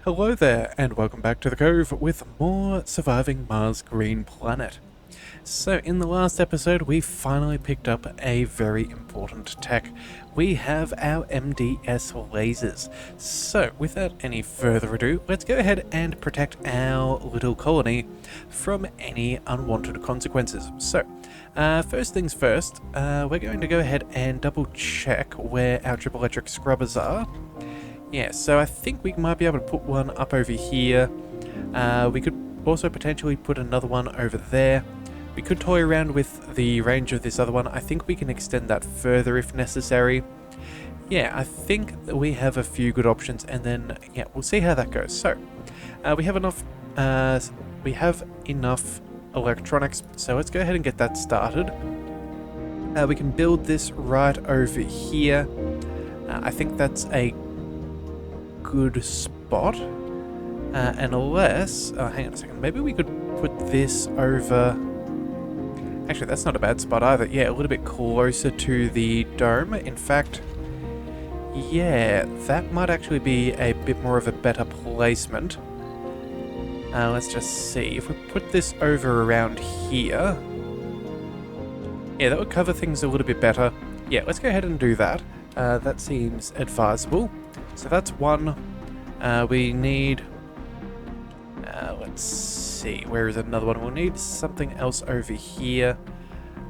Hello there, and welcome back to the Cove with more Surviving Mars Green Planet. So, in the last episode, we finally picked up a very important tech. We have our MDS lasers. So, without any further ado, let's go ahead and protect our little colony from any unwanted consequences. So, first things first, we're going to go ahead and double check where our triple electric scrubbers are. Yeah, so I think we might be able to put one up over here. We could also potentially put another one over there. We could toy around with the range of this other one. I think we can extend that further if necessary. Yeah, I think that we have a few good options, and then, yeah, we'll see how that goes. So, we have enough electronics, so let's go ahead and get that started. We can build this right over here. I think that's a good spot, unless hang on a second, maybe we could put this over. Actually, that's not a bad spot either. Yeah, a little bit closer to the dome. In fact, yeah, that might actually be a bit more of a better placement. Let's just see if we put this over around here. Yeah, that would cover things a little bit better. Yeah, let's go ahead and do that. That seems advisable. So that's one. We need... let's see, where is another one? We'll need something else over here.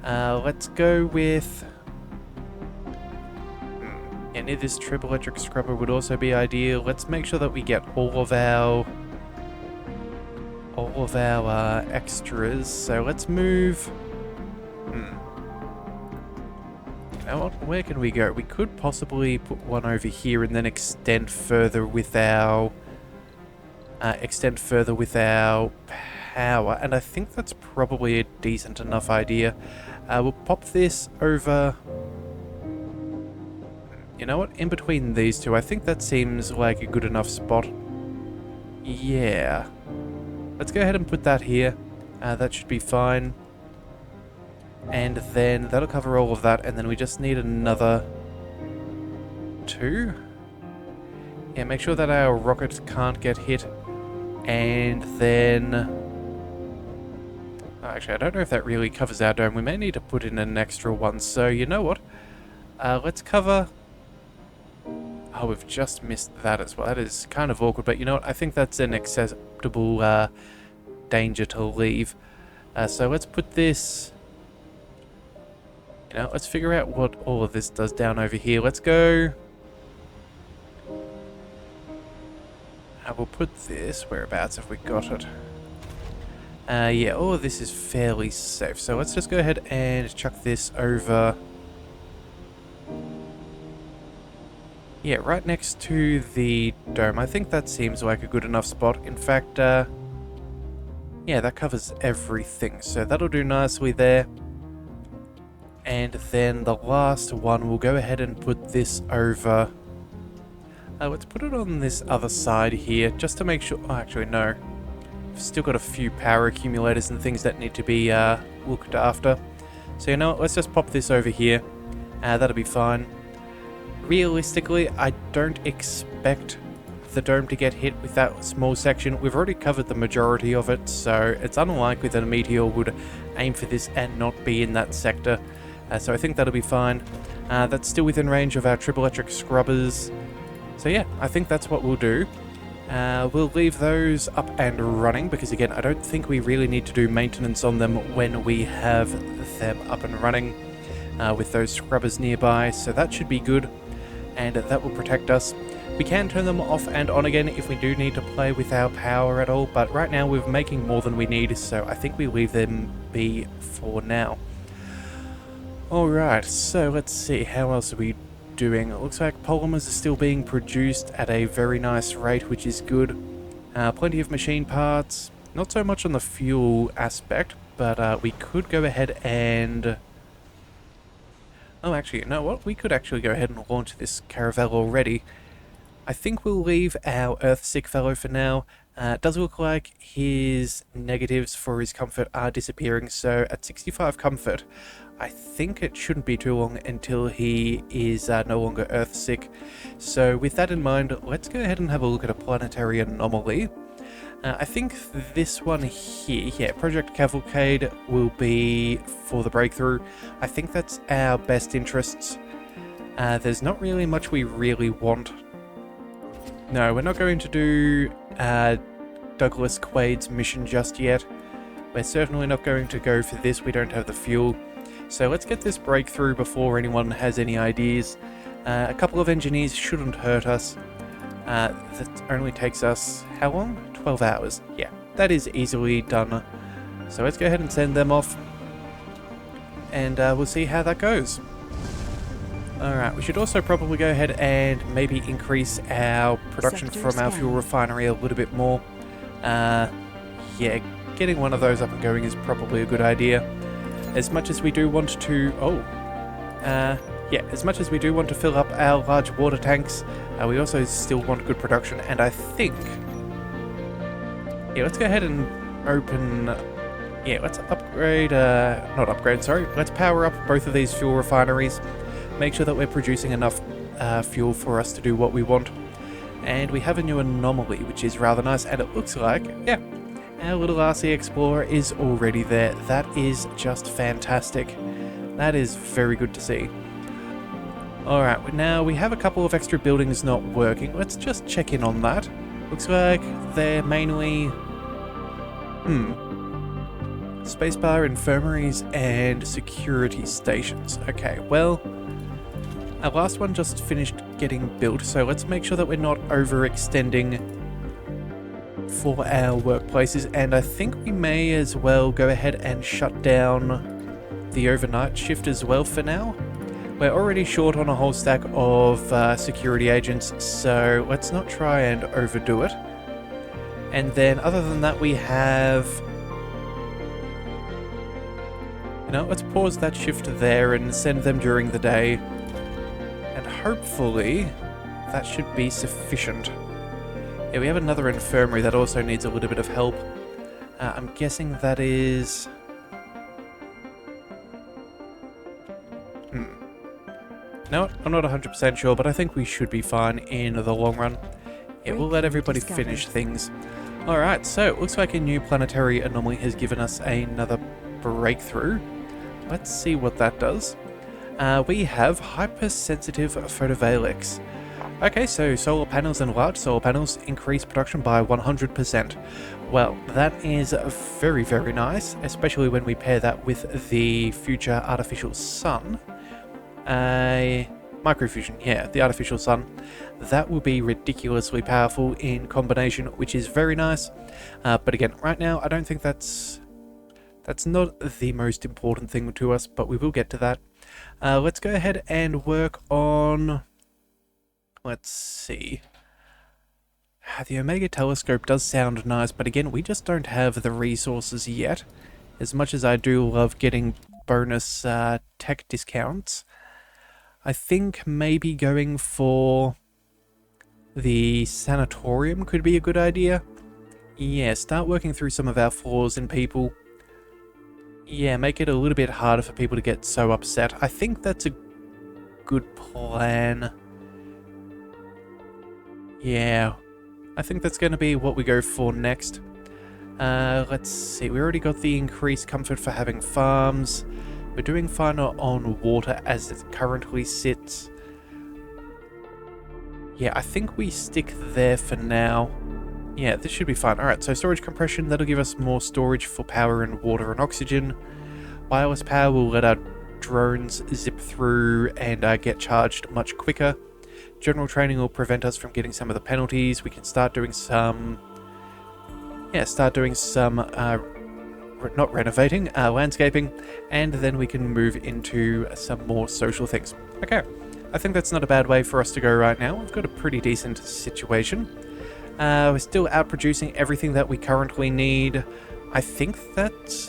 Let's go with... Yeah, near this triple electric scrubber would also be ideal. Let's make sure that we get all of our extras. So let's move... You know what? Where can we go? We could possibly put one over here and then extend further with our power, and I think that's probably a decent enough idea. We'll pop this over. You know what? In between these two, I think that seems like a good enough spot. Yeah. Let's go ahead and put that here. That should be fine. And then that'll cover all of that, and then we just need another two. Yeah, make sure that our rockets can't get hit. And then... Oh, actually, I don't know if that really covers our dome. We may need to put in an extra one. So, you know what? Let's cover... Oh, we've just missed that as well. That is kind of awkward, but you know what? I think that's an acceptable danger to leave. So let's put this... You know, let's figure out what all of this does down over here. Let's go... we'll put this, whereabouts have we got it? Yeah, all of this is fairly safe. So let's just go ahead and chuck this over... Yeah, right next to the dome. I think that seems like a good enough spot. In fact, yeah, that covers everything. So that'll do nicely there. And then the last one, we'll go ahead and put this over... let's put it on this other side here, just to make sure... Oh, actually, no. We've still got a few power accumulators and things that need to be looked after. So, you know what? Let's just pop this over here. That'll be fine. Realistically, I don't expect the dome to get hit with that small section. We've already covered the majority of it, so it's unlikely that a meteor would aim for this and not be in that sector. So I think that'll be fine. That's still within range of our triple electric scrubbers. So yeah, I think that's what we'll do. We'll leave those up and running because, again, I don't think we really need to do maintenance on them when we have them up and running with those scrubbers nearby. So that should be good, and that will protect us. We can turn them off and on again if we do need to play with our power at all, but right now we're making more than we need, so I think we leave them be for now. Alright, so let's see, how else are we doing? It looks like polymers are still being produced at a very nice rate, which is good. Plenty of machine parts, not so much on the fuel aspect, but we could go ahead and... Oh, actually, you know what? We could actually go ahead and launch this caravel already. I think we'll leave our Earth-sick fellow for now, It does look like his negatives for his comfort are disappearing, so at 65 comfort, I think it shouldn't be too long until he is no longer Earth-sick. So with that in mind, let's go ahead and have a look at a planetary anomaly. I think this one here, yeah, Project Cavalcade will be for the breakthrough. I think that's our best interests. There's not really much we really want. No, we're not going to do Douglas Quaid's mission just yet. We're certainly not going to go for this, we don't have the fuel. So let's get this breakthrough before anyone has any ideas. A couple of engineers shouldn't hurt us. That only takes us, how long? 12 hours. Yeah, that is easily done. So let's go ahead and send them off. And we'll see how that goes. Alright, we should also probably go ahead and maybe increase our production from our fuel refinery a little bit more. Yeah, getting one of those up and going is probably a good idea. As much as we do want to... yeah, as much as we do want to fill up our large water tanks, we also still want good production, and I think... Yeah, let's go ahead and open... Yeah, let's upgrade... not upgrade, sorry. Let's power up both of these fuel refineries. Make sure that we're producing enough fuel for us to do what we want. And we have a new anomaly, which is rather nice, and it looks like, yeah, our little RC Explorer is already there. That is just fantastic. That is very good to see. Alright, now we have a couple of extra buildings not working. Let's just check in on that. Looks like they're mainly... Spacebar, infirmaries, and security stations. Okay, well... Our last one just finished getting built, so let's make sure that we're not overextending for our workplaces, and I think we may as well go ahead and shut down the overnight shift as well for now. We're already short on a whole stack of security agents, so let's not try and overdo it. And then other than that, we have... You know, let's pause that shift there and send them during the day. And hopefully that should be sufficient. Yeah, we have another infirmary that also needs a little bit of help. I'm guessing that is... No, I'm not 100% sure, but I think we should be fine in the long run. Yeah, we'll let everybody finish things. Alright, so it looks like a new planetary anomaly has given us another breakthrough. Let's see what that does. We have hypersensitive photovoltaics. Okay, so solar panels and large solar panels increase production by 100%. Well, that is very, very nice, especially when we pair that with the future artificial sun. Microfusion, yeah, the artificial sun. That will be ridiculously powerful in combination, which is very nice. But again, right now, I don't think that's not the most important thing to us, but we will get to that. Let's go ahead and work on... Let's see. The Omega telescope does sound nice, but again, we just don't have the resources yet. As much as I do love getting bonus tech discounts, I think maybe going for the sanatorium could be a good idea. Yeah, start working through some of our flaws in people. Yeah, make it a little bit harder for people to get so upset. I think that's a good plan. Yeah, I think that's going to be what we go for next. Let's see, we already got the increased comfort for having farms. We're doing fine on water as it currently sits. Yeah, I think we stick there for now. Yeah, this should be fine. Alright, so storage compression, that'll give us more storage for power and water and oxygen. Wireless power will let our drones zip through and get charged much quicker. General training will prevent us from getting some of the penalties. We can start doing some... Yeah, not renovating, landscaping, and then we can move into some more social things. Okay, I think that's not a bad way for us to go right now. We've got a pretty decent situation. We're still outproducing everything that we currently need. I think that,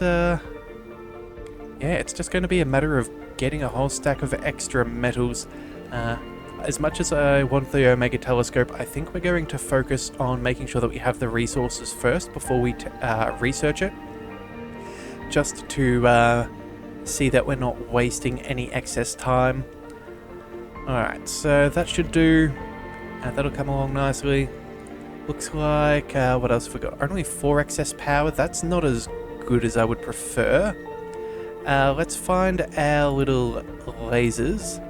yeah, it's just going to be a matter of getting a whole stack of extra metals. As much as I want the Omega Telescope, I think we're going to focus on making sure that we have the resources first before we research it. Just to see that we're not wasting any excess time. Alright, so that should do. That'll come along nicely. Looks like, what else have we got? Only 4 excess power. That's not as good as I would prefer. Let's find our little lasers.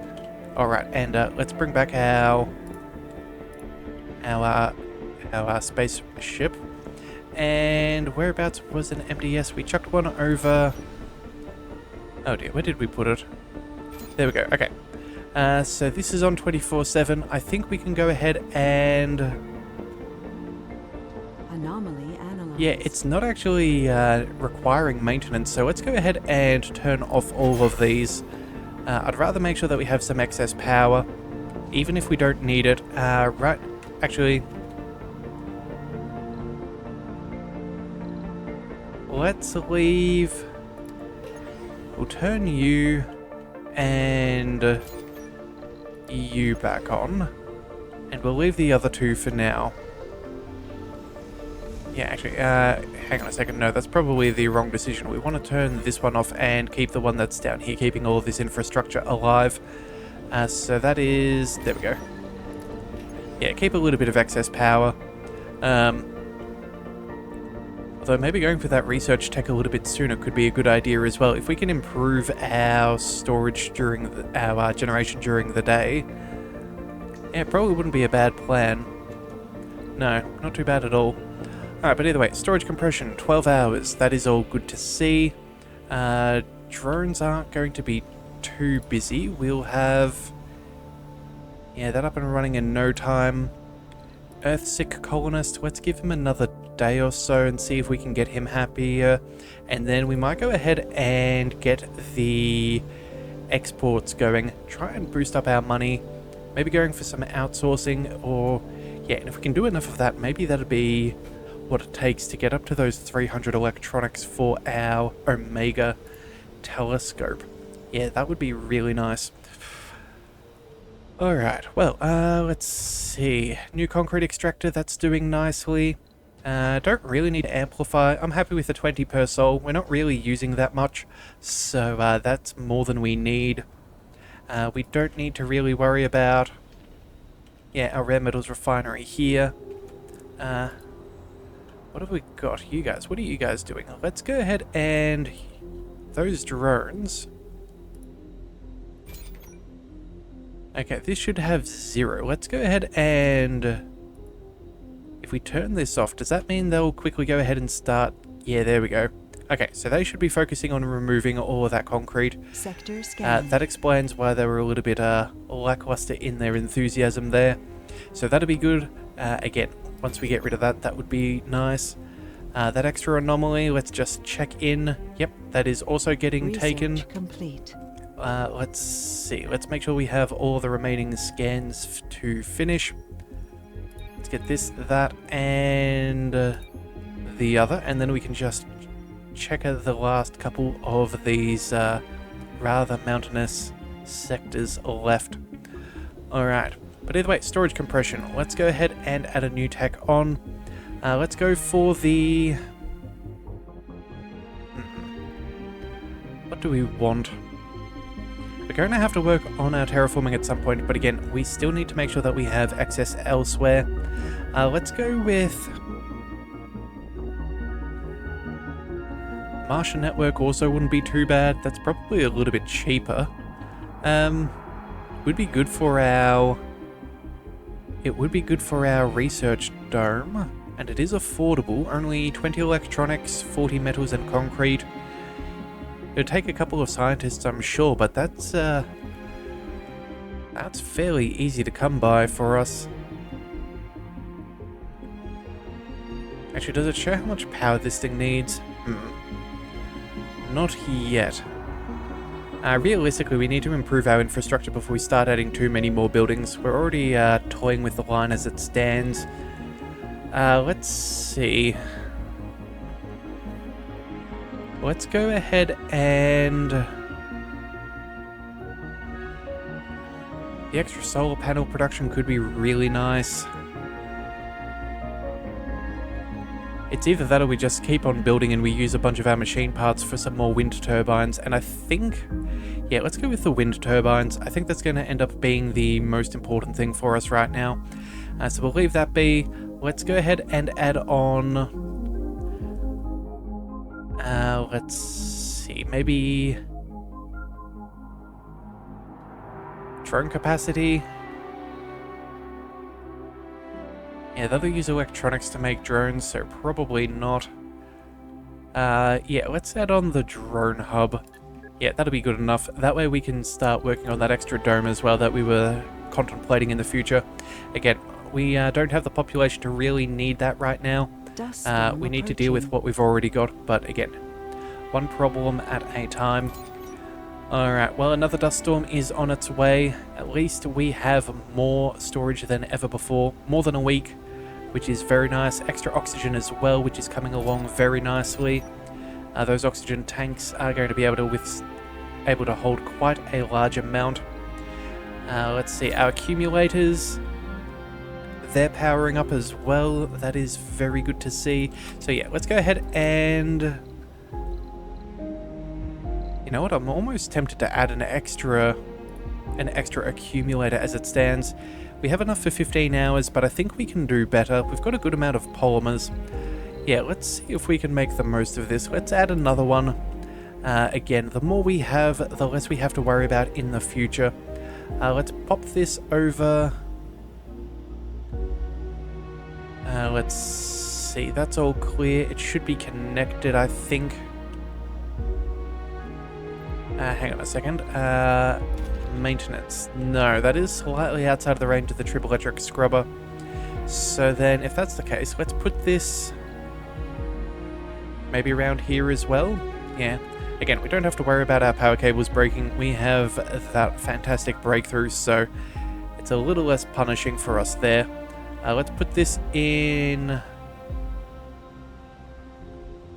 Alright, and let's bring back our spaceship. And whereabouts was an MDS? We chucked one over... Oh dear, where did we put it? There we go, okay. So this is on 24/7. I think we can go ahead and... Anomaly analyzed. Yeah, it's not actually requiring maintenance, so let's go ahead and turn off all of these. I'd rather make sure that we have some excess power, even if we don't need it. Right, actually... Let's leave... We'll turn you and you back on, and we'll leave the other 2 for now. Yeah, actually, hang on a second. No, that's probably the wrong decision. We want to turn this one off and keep the one that's down here, keeping all of this infrastructure alive. So that is... There we go. Yeah, keep a little bit of excess power. Although maybe going for that research tech a little bit sooner could be a good idea as well. If we can improve our storage during our generation during the day, yeah, it probably wouldn't be a bad plan. No, not too bad at all. Alright, but either way, storage compression, 12 hours. That is all good to see. Drones aren't going to be too busy. We'll have... Yeah, that up and running in no time. Earthsick colonist, let's give him another day or so and see if we can get him happier. And then we might go ahead and get the exports going. Try and boost up our money. Maybe going for some outsourcing or... Yeah, and if we can do enough of that, maybe that'll be what it takes to get up to those 300 electronics for our Omega Telescope. Yeah, that would be really nice. Alright, well, let's see. New concrete extractor, that's doing nicely. Don't really need to amplify. I'm happy with the 20 per sol. We're not really using that much, so that's more than we need. We don't need to really worry about... Yeah, our rare metals refinery here. What have we got? You guys, what are you guys doing? Let's go ahead and... Those drones... Okay, this should have 0. Let's go ahead and... If we turn this off, does that mean they'll quickly go ahead and start... Yeah, there we go. Okay, so they should be focusing on removing all of that concrete. Sector scan. That explains why they were a little bit lackluster in their enthusiasm there. So that'll be good. Again, once we get rid of that, that would be nice. That extra anomaly, let's just check in. Yep, that is also getting Research taken. complete. Let's see. Let's make sure we have all the remaining scans to finish. Let's get this, that, and the other, and then we can just check the last couple of these rather mountainous sectors left. Alright, but either way, storage compression. Let's go ahead and add a new tech on. Let's go for the... What do we want? We're going to have to work on our terraforming at some point, but again, we still need to make sure that we have access elsewhere. Let's go with... Martian network also wouldn't be too bad. That's probably a little bit cheaper. Would be good for our... It would be good for our research dome, and it is affordable. Only 20 electronics, 40 metals and concrete. It'll take a couple of scientists, I'm sure, but that's fairly easy to come by for us. Actually, does it show how much power this thing needs? Not yet. Realistically, we need to improve our infrastructure before we start adding too many more buildings. We're already toying with the line as it stands. Let's see. Let's go ahead and... The extra solar panel production could be really nice. It's either that or we just keep on building and we use a bunch of our machine parts for some more wind turbines, and I think, yeah, let's go with the wind turbines. I think that's going to end up being the most important thing for us right now. So we'll leave that be. Let's go ahead and add on, let's see, maybe drone capacity. Yeah, that'll use electronics to make drones, so probably not. Yeah, let's add on the drone hub. Yeah, that'll be good enough. That way we can start working on that extra dome as well that we were contemplating in the future. Again, we don't have the population to really need that right now. We need to deal with what we've already got, but again, one problem at a time. Alright, well, another dust storm is on its way. At least we have more storage than ever before. More than a week, which is very nice. Extra oxygen as well, which is coming along very nicely. Those oxygen tanks are going to be able to hold quite a large amount. Let's see, our accumulators, they're powering up as well. That is very good to see. So yeah, let's go ahead and... You know what, I'm almost tempted to add an extra accumulator as it stands. We have enough for 15 hours, but I think we can do better. We've got a good amount of polymers. Yeah, let's see if we can make the most of this. Let's add another one. Again, the more we have, the less we have to worry about in the future. Let's pop this over. Let's see, that's all clear. It should be connected, I think. Hang on a second. Maintenance. No, that is slightly outside of the range of the triple electric scrubber. So then, if that's the case, let's put this maybe around here as well. Yeah. Again, we don't have to worry about our power cables breaking. We have that fantastic breakthrough, so it's a little less punishing for us there. Let's put this in...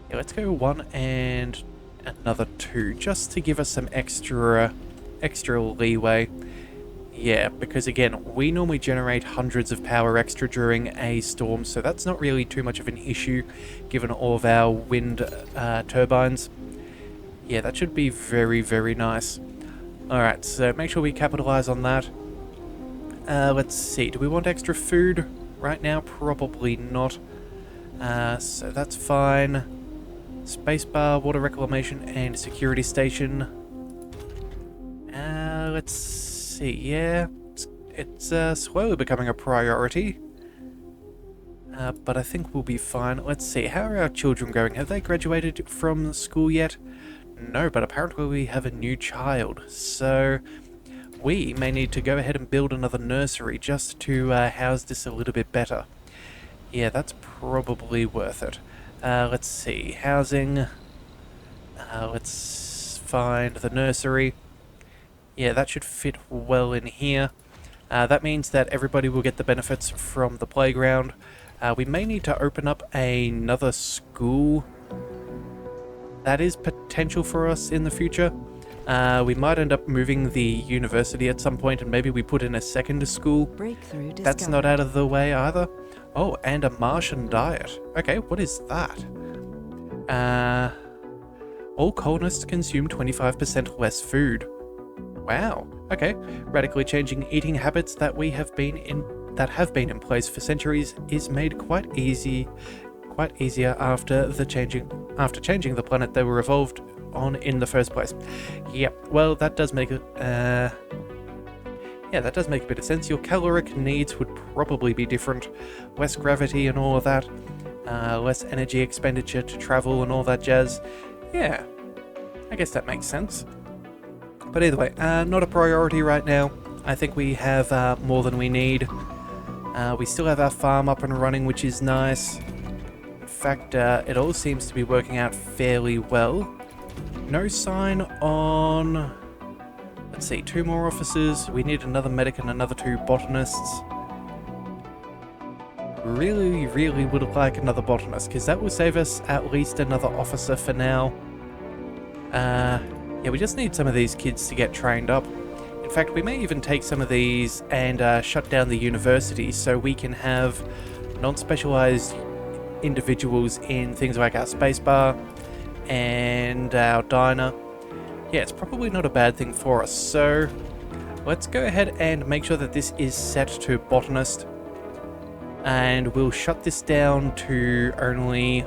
Yeah, let's go 1 and another 2, just to give us some extra leeway. Yeah, because again, we normally generate hundreds of power extra during a storm, so that's not really too much of an issue, given all of our wind turbines. Yeah, that should be very, very nice. Alright, so make sure we capitalize on that. Let's see, do we want extra food right now? Probably not. So that's fine. Spacebar, water reclamation, and security station. Let's see, yeah, it's slowly becoming a priority. But I think we'll be fine. Let's see, how are our children going? Have they graduated from school yet? No, but apparently we have a new child, so we may need to go ahead and build another nursery just to house this a little bit better. Yeah, that's probably worth it. Let's see, housing. Let's find the nursery. Yeah, that should fit well in here. That means that everybody will get the benefits from the playground. We may need to open up another school. That is potential for us in the future. We might end up moving the university at some point, and maybe we put in a second school. Breakthrough discovered. That's not out of the way either. Oh, and a Martian diet. Okay, what is that? All colonists consume 25% less food. Wow. Okay. Radically changing eating habits that have been in place for centuries is made quite easier after changing the planet they were evolved on in the first place. Yep. Well, that does make it. Yeah, that does make a bit of sense. Your caloric needs would probably be different. Less gravity and all of that. Less energy expenditure to travel and all that jazz. Yeah, I guess that makes sense. But either way, not a priority right now. I think we have more than we need. We still have our farm up and running, which is nice. In fact, it all seems to be working out fairly well. No sign on... Let's see, 2 more officers. We need another medic and another 2 botanists. Really, really would like another botanist, because that will save us at least another officer for now. Yeah, we just need some of these kids to get trained up. In In fact, we may even take some of these and shut down the university so we can have non-specialized individuals in things like our spacebar and our diner. Yeah, it's probably not a bad thing for us. So let's go ahead and make sure that this is set to botanist. And we'll shut this down to only,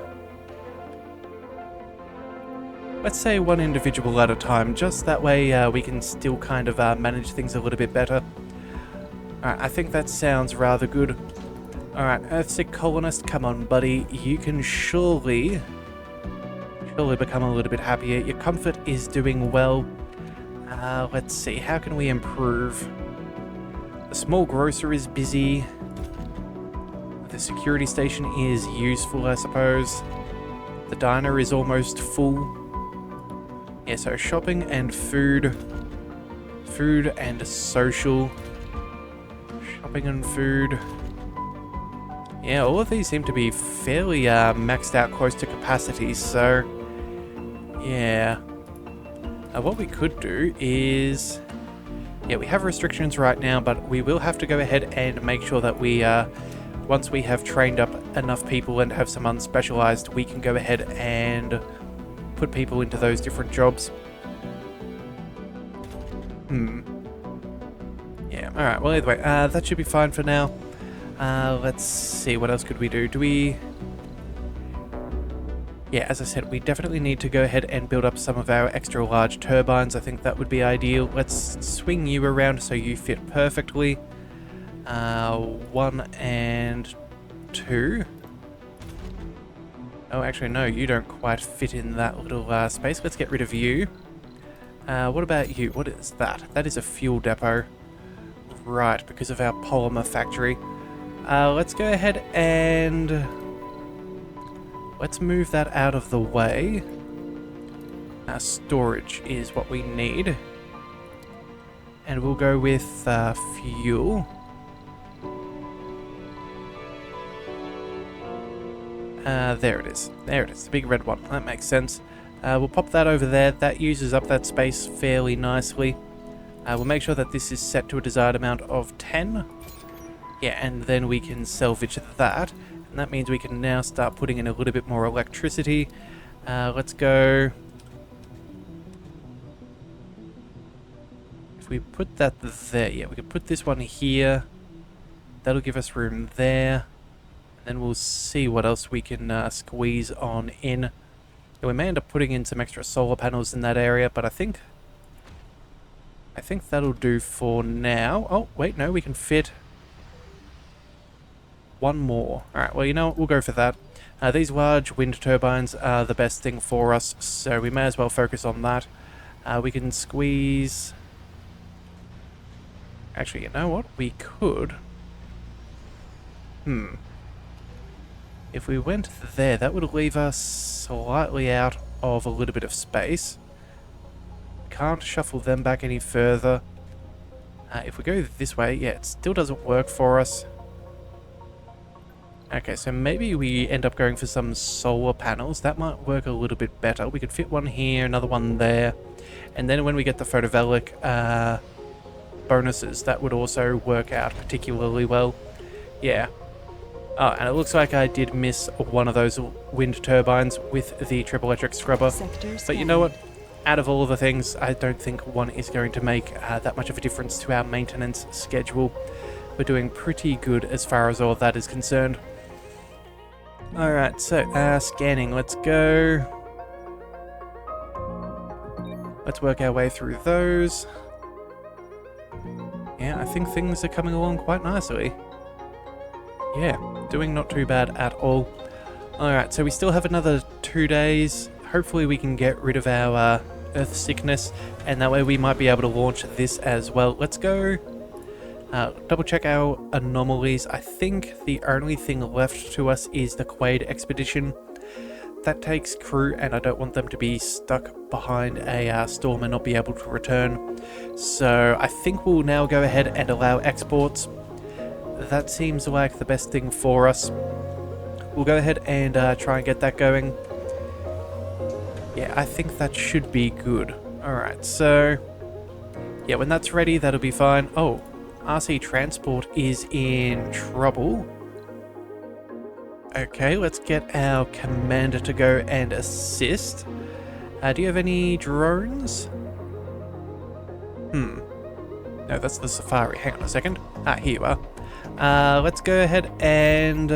let's say, one individual at a time. Just that way we can still kind of manage things a little bit better. Alright, I think that sounds rather good. Alright, Earthsick colonist, come on buddy. You can surely become a little bit happier. Your comfort is doing well. Let's see, how can we improve? The small grocer is busy. The security station is useful, I suppose. The diner is almost full. Yeah, so shopping and food. Food and social. Shopping and food. Yeah, all of these seem to be fairly maxed out close to capacity, so yeah. What we could do is, yeah, we have restrictions right now, but we will have to go ahead and make sure that we, once we have trained up enough people and have some unspecialized, we can go ahead and put people into those different jobs. Yeah, alright, well either way, that should be fine for now. Let's see, what else could we do? Yeah, as I said, we definitely need to go ahead and build up some of our extra large turbines. I think that would be ideal. Let's swing you around so you fit perfectly. 1 and 2. Oh, actually, no, you don't quite fit in that little space. Let's get rid of you. What about you? What is that? That is a fuel depot. Right, because of our polymer factory. Let's go ahead and let's move that out of the way. Storage is what we need. And we'll go with fuel. There it is. There it is. The big red one. That makes sense. We'll pop that over there. That uses up that space fairly nicely. We'll make sure that this is set to a desired amount of 10. Yeah, and then we can salvage that. And that means we can now start putting in a little bit more electricity. Let's go. If we put that there, yeah, we could put this one here. That'll give us room there. And then we'll see what else we can squeeze on in. Yeah, we may end up putting in some extra solar panels in that area, but I think that'll do for now. Oh, wait, no, we can fit one more. Alright, well, you know what? We'll go for that. These large wind turbines are the best thing for us, so we may as well focus on that. We can squeeze... Actually, you know what? We could... If we went there, that would leave us slightly out of a little bit of space. Can't shuffle them back any further. If we go this way, yeah, it still doesn't work for us. Okay, so maybe we end up going for some solar panels. That might work a little bit better. We could fit one here, another one there. And then when we get the photovoltaic bonuses, that would also work out particularly well. Yeah. Oh, and it looks like I did miss one of those wind turbines with the triple electric scrubber. But you know what? Out of all of the things, I don't think one is going to make that much of a difference to our maintenance schedule. We're doing pretty good as far as all of that is concerned. Alright, so scanning, let's go. Let's work our way through those. Yeah, I think things are coming along quite nicely. Yeah, doing not too bad at all. Alright, so we still have another 2 days. Hopefully we can get rid of our Earth sickness, and that way we might be able to launch this as well. Let's go double check our anomalies. I think the only thing left to us is the Quaid expedition. That takes crew, and I don't want them to be stuck behind a storm and not be able to return. So I think we'll now go ahead and allow exports. That seems like the best thing for us. We'll go ahead and try and get that going. Yeah, I think that should be good. Alright, so Yeah, when that's ready, that'll be fine. Oh, RC Transport is in trouble. Okay, let's get our commander to go and assist. Do you have any drones? No, that's the Safari. Hang on a second. Here you are. Let's go ahead and...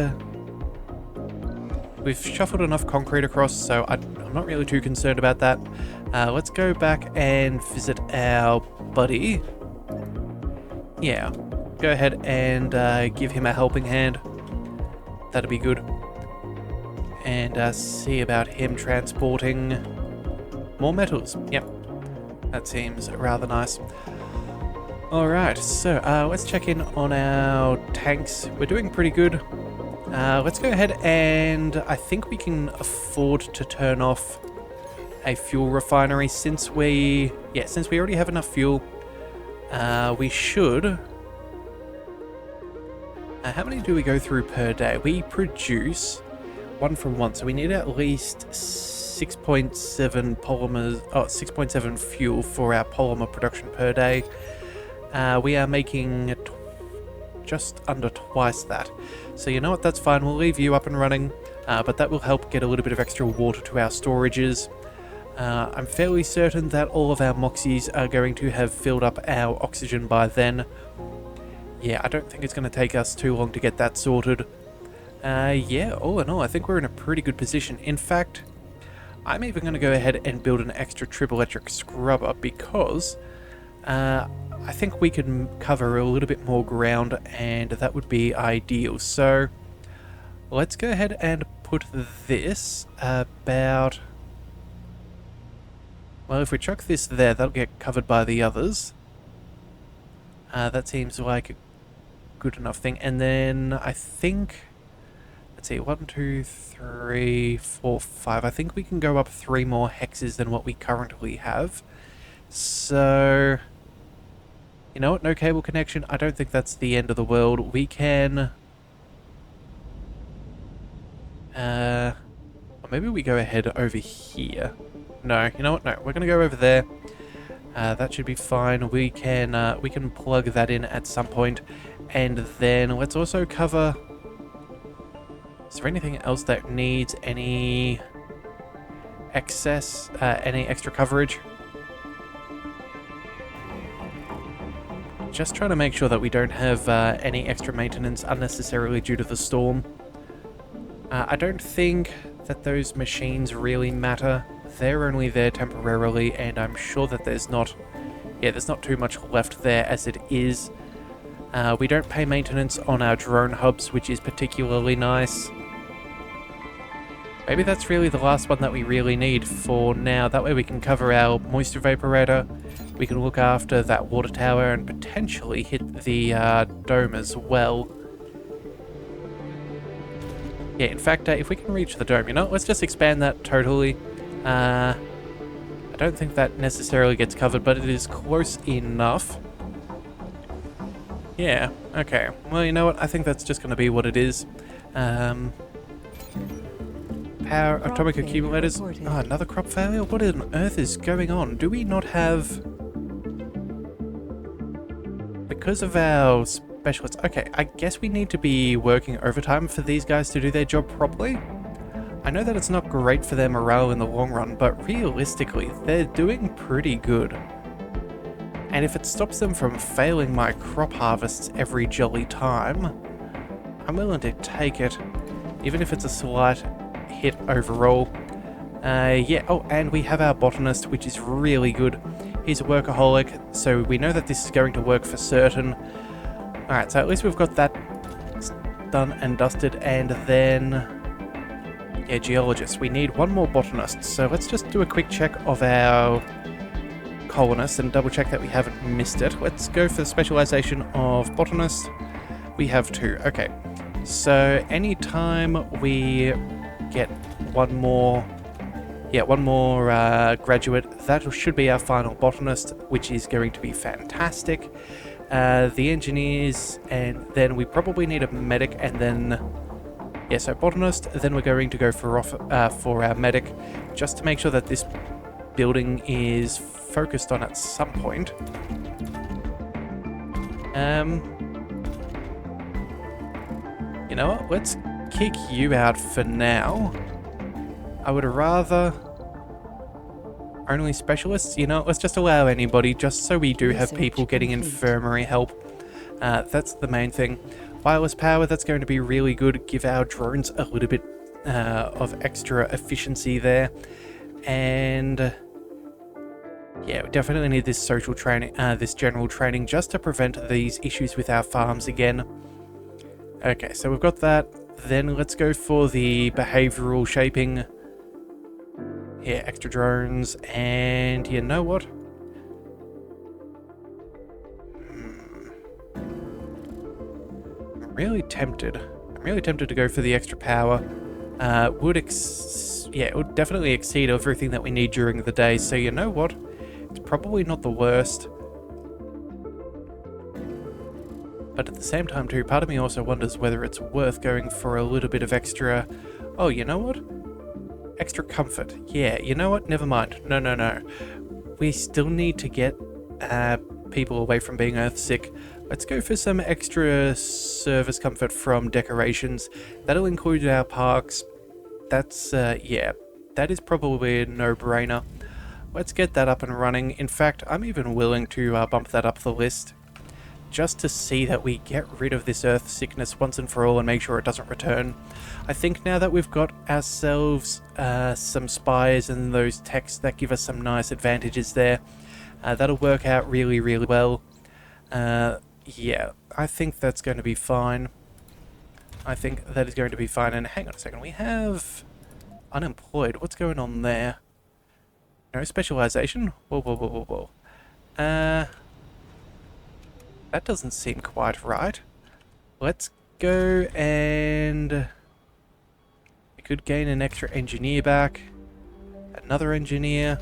we've shuffled enough concrete across, so I'm not really too concerned about that. Let's go back and visit our buddy. Yeah, go ahead and give him a helping hand. That'd be good. And see about him transporting more metals. Yep, that seems rather nice. Alright, so let's check in on our tanks. We're doing pretty good. Let's go ahead and I think we can afford to turn off a fuel refinery since we already have enough fuel. We should... how many do we go through per day? We produce 1 from 1, so we need at least 6.7 polymers, 6.7 fuel for our polymer production per day. We are making just under twice that. So you know what, that's fine, we'll leave you up and running, but that will help get a little bit of extra water to our storages. I'm fairly certain that all of our Moxies are going to have filled up our oxygen by then. Yeah, I don't think it's going to take us too long to get that sorted. Yeah, all in all, I think we're in a pretty good position. In fact, I'm even going to go ahead and build an extra tribolectric scrubber because I think we can cover a little bit more ground and that would be ideal. So let's go ahead and put this about... well, if we chuck this there, that'll get covered by the others. That seems like a good enough thing. And then I think... let's see, 1, 2, 3, 4, 5. I think we can go up 3 more hexes than what we currently have. So... you know what? No cable connection. I don't think that's the end of the world. We can... or maybe we go ahead over here. No, you know what? No, we're going to go over there. That should be fine. We can plug that in at some point. And then let's also cover... is there anything else that needs any excess, any extra coverage? Just trying to make sure that we don't have any extra maintenance unnecessarily due to the storm. I don't think that those machines really matter. They're only there temporarily, and I'm sure that there's not too much left there as it is. We don't pay maintenance on our drone hubs, which is particularly nice. Maybe that's really the last one that we really need for now. That way we can cover our moisture evaporator. We can look after that water tower and potentially hit the dome as well. Yeah, in fact, if we can reach the dome, you know, let's just expand that totally. I don't think that necessarily gets covered, but it is close enough. Yeah, okay. Well, you know what? I think that's just going to be what it is. Power atomic accumulators. Oh, another crop failure? What on earth is going on? Do we not have... because of our specialists... okay, I guess we need to be working overtime for these guys to do their job properly. I know that it's not great for their morale in the long run, but realistically, they're doing pretty good. And if it stops them from failing my crop harvests every jolly time, I'm willing to take it, even if it's a slight hit overall. Yeah, oh, and we have our botanist, which is really good. He's a workaholic, so we know that this is going to work for certain. Alright, so at least we've got that done and dusted, and then... yeah, geologists. We need 1 more botanist, so let's just do a quick check of our colonists and double check that we haven't missed it. Let's go for the specialization of botanist. We have 2. Okay, so anytime we get 1 more graduate, that should be our final botanist, which is going to be fantastic. The engineers, and then we probably need a medic, and then... yeah, so botanist, then we're going to go for our medic, just to make sure that this building is focused on at some point. You know what? Let's kick you out for now. I would rather... Only specialists? You know, let's just allow anybody, just so we do have people Research getting complete. infirmary help. That's the main thing. Wireless power, that's going to be really good. Give our drones a little bit of extra efficiency there. And... yeah, we definitely need this social training, this general training, just to prevent these issues with our farms again. Okay, so we've got that. Then let's go for the behavioral shaping. Yeah, extra drones, and you know what? I'm really tempted. I'm really tempted to go for the extra power. It would definitely exceed everything that we need during the day. So you know what? It's probably not the worst. But at the same time too, part of me also wonders whether it's worth going for a little bit of extra... oh, you know what? Extra comfort. Yeah, you know what? Never mind. No. We still need to get people away from being earthsick. Let's go for some extra service comfort from decorations. That'll include our parks. That's, yeah, that is probably a no-brainer. Let's get that up and running. In fact, I'm even willing to bump that up the list, just to see that we get rid of this earth sickness once and for all and make sure it doesn't return. I think now that we've got ourselves some spies and those techs that give us some nice advantages there, that'll work out really, really well. Yeah, I think that's going to be fine. I think that is going to be fine. And hang on a second, we have unemployed. What's going on there? No specialization? Whoa. That doesn't seem quite right. Let's go and... we could gain an extra engineer back. Another engineer.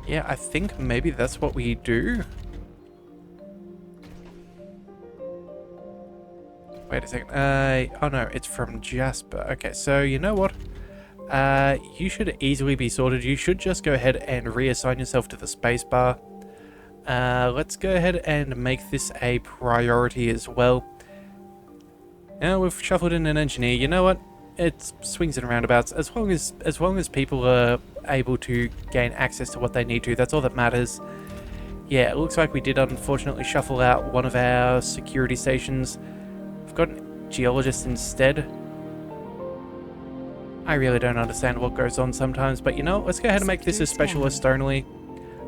Yeah, I think maybe that's what we do. Wait a second. Oh no, it's from Jasper. Okay, so you know what? You should easily be sorted. You should just go ahead and reassign yourself to the spacebar. Let's go ahead and make this a priority as well. Now we've shuffled in an engineer. You know what? It swings and roundabouts. As long as people are able to gain access to what they need to, that's all that matters. Yeah, it looks like we did unfortunately shuffle out one of our security stations. We've got a geologist instead. I really don't understand what goes on sometimes, but you know, let's go ahead and make this a specialist only.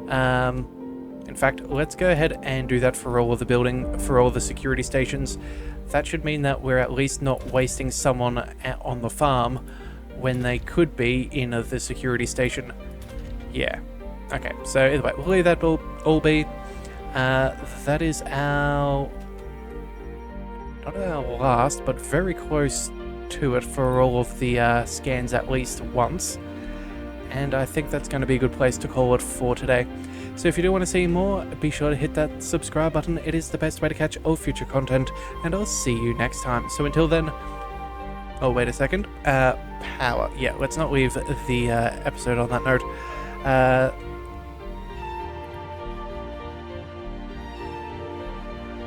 In fact, let's go ahead and do that for all of the security stations. That should mean that we're at least not wasting someone on the farm when they could be in the security station. Yeah. Okay, so either way, we'll leave that all be. That is our... not our last, but very close to it for all of the scans at least once. And I think that's going to be a good place to call it for today. So if you do want to see more, be sure to hit that subscribe button. It is the best way to catch all future content, and I'll see you next time. So until then... oh, wait a second. Power. Yeah, let's not leave the episode on that note.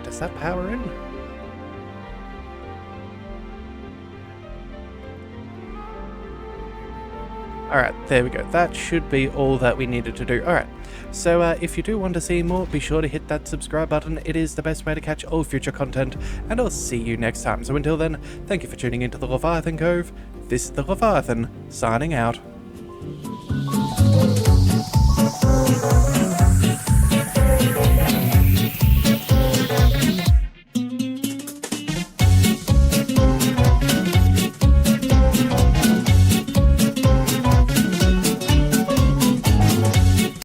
Does that power in? Alright, there we go. That should be all that we needed to do. Alright, so if you do want to see more, be sure to hit that subscribe button. It is the best way to catch all future content, and I'll see you next time. So until then, thank you for tuning into the Leviathan Cove. This is the Leviathan, signing out.